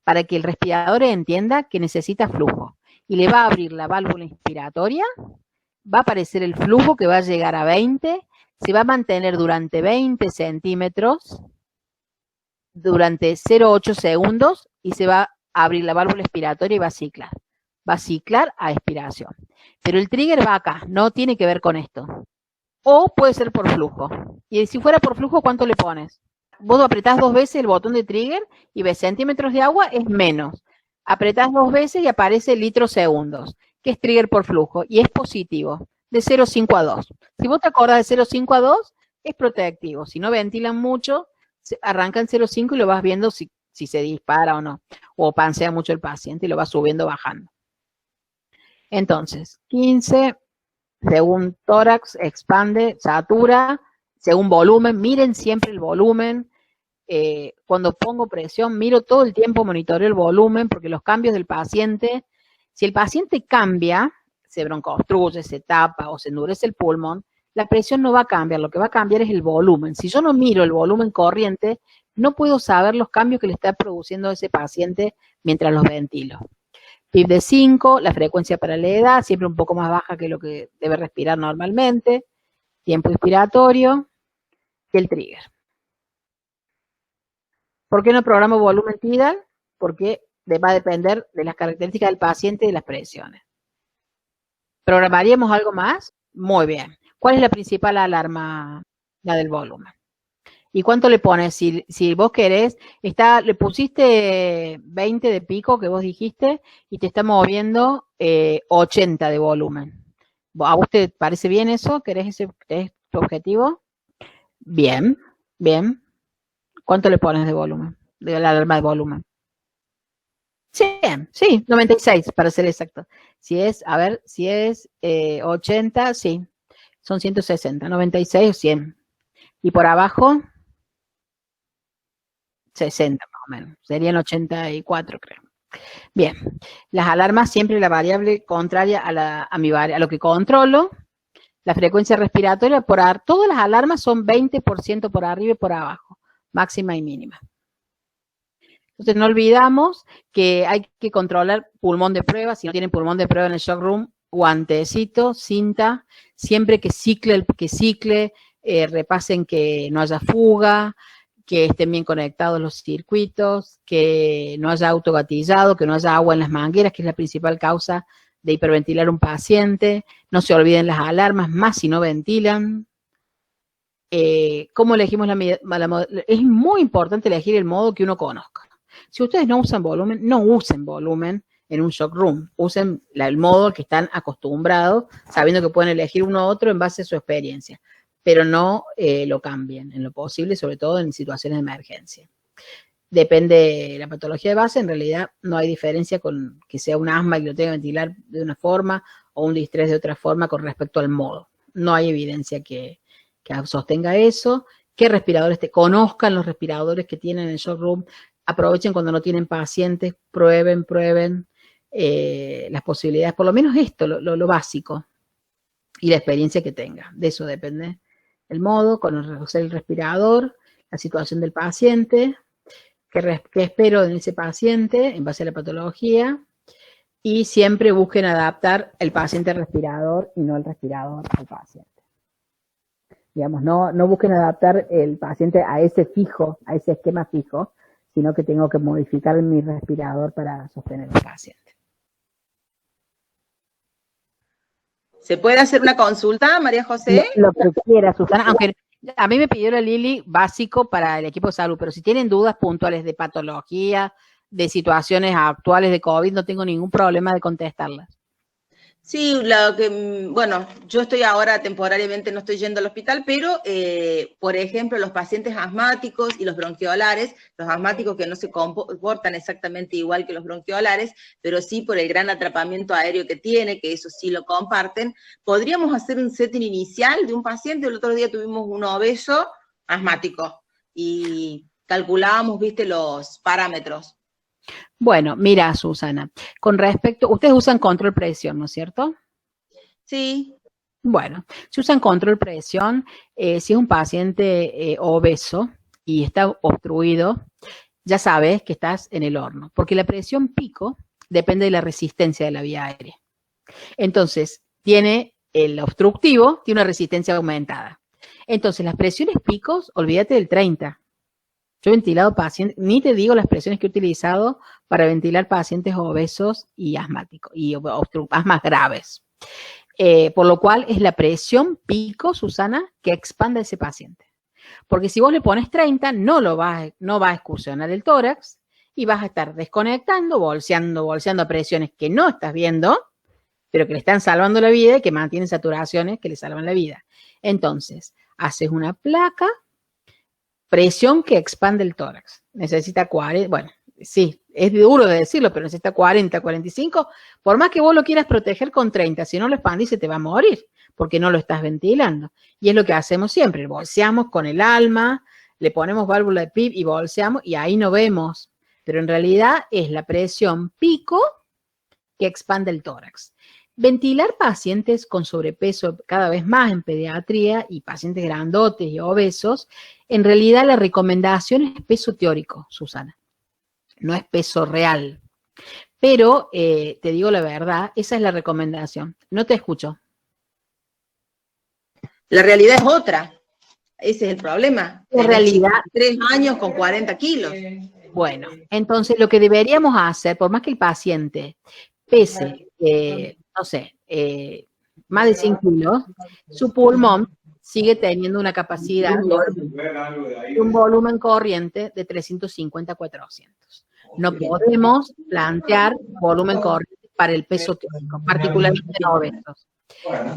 [SPEAKER 2] para que el respirador entienda que necesita flujo. Y le va a abrir la válvula inspiratoria, va a aparecer el flujo que va a llegar a 20, se va a mantener durante 20 centímetros, durante 0,8 segundos y se va a abrir la válvula expiratoria y va a ciclar. Va a ciclar a expiración. Pero el trigger va acá, no tiene que ver con esto. O puede ser por flujo. Y si fuera por flujo, ¿cuánto le pones? Vos apretás 2 veces el botón de trigger y ves centímetros de agua, es menos. Apretás 2 veces y aparece litros segundos, que es trigger por flujo, y es positivo, de 0,5 a 2. Si vos te acordás de 0,5 a 2, es protectivo. Si no ventilan mucho, arranca en 0,5 y lo vas viendo si se dispara o no, o pansea mucho el paciente y lo vas subiendo, bajando. Entonces, 15, según tórax, expande, satura, según volumen, miren siempre el volumen. Cuando pongo presión, miro todo el tiempo, monitoreo el volumen, porque los cambios del paciente, si el paciente cambia, se broncoobstruye, se tapa o se endurece el pulmón, la presión no va a cambiar, lo que va a cambiar es el volumen. Si yo no miro el volumen corriente, no puedo saber los cambios que le está produciendo ese paciente mientras los ventilo. PIB de 5, la frecuencia para la edad, siempre un poco más baja que lo que debe respirar normalmente, tiempo inspiratorio y el trigger. ¿Por qué no programo volumen tidal? Porque va a depender de las características del paciente y de las presiones. ¿Programaríamos algo más? Muy bien. ¿Cuál es la principal alarma? La del volumen. ¿Y cuánto le pones? Si vos querés, le pusiste 20 de pico que vos dijiste y te está moviendo 80 de volumen. ¿A vos te parece bien eso? ¿Querés tu objetivo? Bien, bien. ¿Cuánto le pones de volumen? De la alarma de volumen. Sí, 96 para ser exacto. Si es 80, sí, son 160, 96 o 100. Y por abajo, 60 más o menos, serían 84 creo. Bien, las alarmas siempre la variable contraria a lo que controlo, la frecuencia respiratoria, todas las alarmas son 20% por arriba y por abajo, máxima y mínima. Entonces no olvidamos que hay que controlar pulmón de prueba. Si no tienen pulmón de prueba en el shock room, guantecito, cinta, siempre que cicle, repasen que no haya fuga, que estén bien conectados los circuitos, que no haya autogatillado, que no haya agua en las mangueras, que es la principal causa de hiperventilar un paciente. No se olviden las alarmas, más si no ventilan. ¿Cómo elegimos es muy importante elegir el modo que uno conozca. Si ustedes no usan volumen, no usen volumen en un shock room. Usen el modo que están acostumbrados, sabiendo que pueden elegir uno u otro en base a su experiencia. Pero no lo cambien en lo posible, sobre todo en situaciones de emergencia. Depende de la patología de base, en realidad no hay diferencia con que sea un asma y lo tenga que ventilar de una forma o un distrés de otra forma con respecto al modo. No hay evidencia que sostenga eso. ¿Qué respiradores conozcan los respiradores que tienen en el shock room? Aprovechen cuando no tienen pacientes, prueben las posibilidades, por lo menos esto, lo básico, y la experiencia que tenga. De eso depende el modo, conocer el respirador, la situación del paciente, qué espero en ese paciente en base a la patología, y siempre busquen adaptar el paciente al respirador y no el respirador al paciente. Digamos, no busquen adaptar el paciente a ese esquema fijo, sino que tengo que modificar mi respirador para sostener al paciente.
[SPEAKER 3] ¿Se puede hacer una consulta, María José?
[SPEAKER 2] Lo que quiera, Susana, aunque a mí me pidió la Lili básico para el equipo de salud, pero si tienen dudas puntuales de patología, de situaciones actuales de COVID, no tengo ningún problema de contestarlas.
[SPEAKER 3] Sí, bueno, yo estoy ahora temporariamente, no estoy yendo al hospital, pero, por ejemplo, los pacientes asmáticos y los bronquiolares, los asmáticos que no se comportan exactamente igual que los bronquiolares, pero sí por el gran atrapamiento aéreo que tiene, que eso sí lo comparten, podríamos hacer un setting inicial de un paciente. El otro día tuvimos un obeso asmático y calculábamos, viste, los parámetros.
[SPEAKER 2] Bueno, mira, Susana, con respecto, ustedes usan control presión, ¿no es cierto?
[SPEAKER 3] Sí.
[SPEAKER 2] Bueno, si usan control presión, si es un paciente obeso y está obstruido, ya sabes que estás en el horno, porque la presión pico depende de la resistencia de la vía aérea. Entonces, tiene el obstructivo, tiene una resistencia aumentada. Entonces, las presiones picos, olvídate del 30. Yo he ventilado pacientes, ni te digo las presiones que he utilizado para ventilar pacientes obesos y asmáticos, y asmas graves. Por lo cual es la presión pico, Susana, que expande a ese paciente. Porque si vos le pones 30, no va a excursionar el tórax y vas a estar desconectando, bolseando a presiones que no estás viendo, pero que le están salvando la vida y que mantienen saturaciones que le salvan la vida. Entonces, haces una placa, presión que expande el tórax. Necesita 40, bueno, sí, es duro de decirlo, pero necesita 40, 45. Por más que vos lo quieras proteger con 30, si no lo expandís se te va a morir, porque no lo estás ventilando. Y es lo que hacemos siempre, bolseamos con el alma, le ponemos válvula de PIP y bolseamos y ahí no vemos. Pero en realidad es la presión pico que expande el tórax. Ventilar pacientes con sobrepeso cada vez más en pediatría y pacientes grandotes y obesos, en realidad la recomendación es peso teórico, Susana, no es peso real. Pero, te digo la verdad, esa es la recomendación. No te escucho.
[SPEAKER 3] La realidad es otra. Ese es el problema.
[SPEAKER 2] La realidad.
[SPEAKER 3] 3 años con 40 kilos.
[SPEAKER 2] Bueno, entonces lo que deberíamos hacer, por más que el paciente pese, no sé, más de 100 kilos, su pulmón sigue teniendo una capacidad de un volumen corriente de 350 a 400. No podemos plantear volumen corriente para el peso teórico, particularmente en obesos.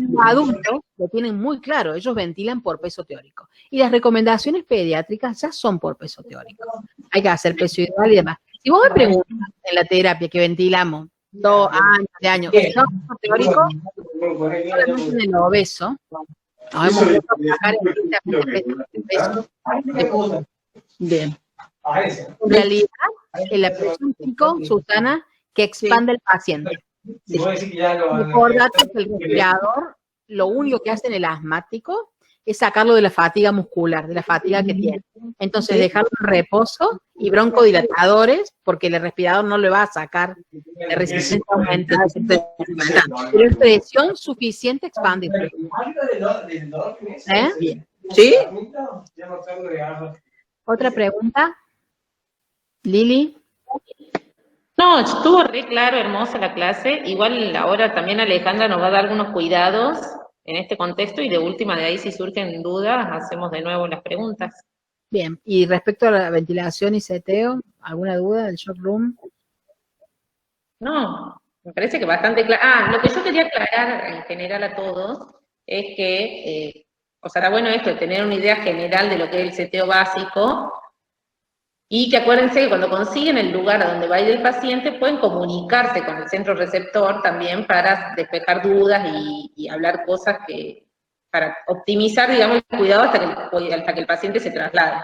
[SPEAKER 2] Los adultos lo tienen muy claro, ellos ventilan por peso teórico. Y las recomendaciones pediátricas ya son por peso teórico. Hay que hacer peso ideal y demás. Si vos me preguntas en la terapia que ventilamos 2 años de años, no, peso teórico, solamente en el obeso, nos hemos podido sacar el peso. Bien. En realidad, en la presión pico, Susana, que expande el paciente. Sí. Recordate que el respirador, lo único que hace en el asmático es sacarlo de la fatiga muscular, de la fatiga que tiene. Entonces, dejarlo en reposo y broncodilatadores, porque el respirador no le va a sacar la resistencia aumentada. Pero es presión suficiente expandir.
[SPEAKER 3] ¿Sí?
[SPEAKER 2] ¿Otra pregunta? Lili.
[SPEAKER 1] No, estuvo re claro, hermosa la clase. Igual ahora también Alejandra nos va a dar algunos cuidados en este contexto y de última de ahí si surgen dudas hacemos de nuevo las preguntas.
[SPEAKER 2] Bien, y respecto a la ventilación y seteo, ¿alguna duda del shock room?
[SPEAKER 1] No, me parece que bastante claro. Lo que yo quería aclarar en general a todos es que, o sea, está bueno esto de tener una idea general de lo que es el seteo básico. Y que acuérdense que cuando consiguen el lugar a donde va a ir el paciente, pueden comunicarse con el centro receptor también para despejar dudas y hablar cosas para optimizar, digamos, el cuidado hasta que el paciente se traslade.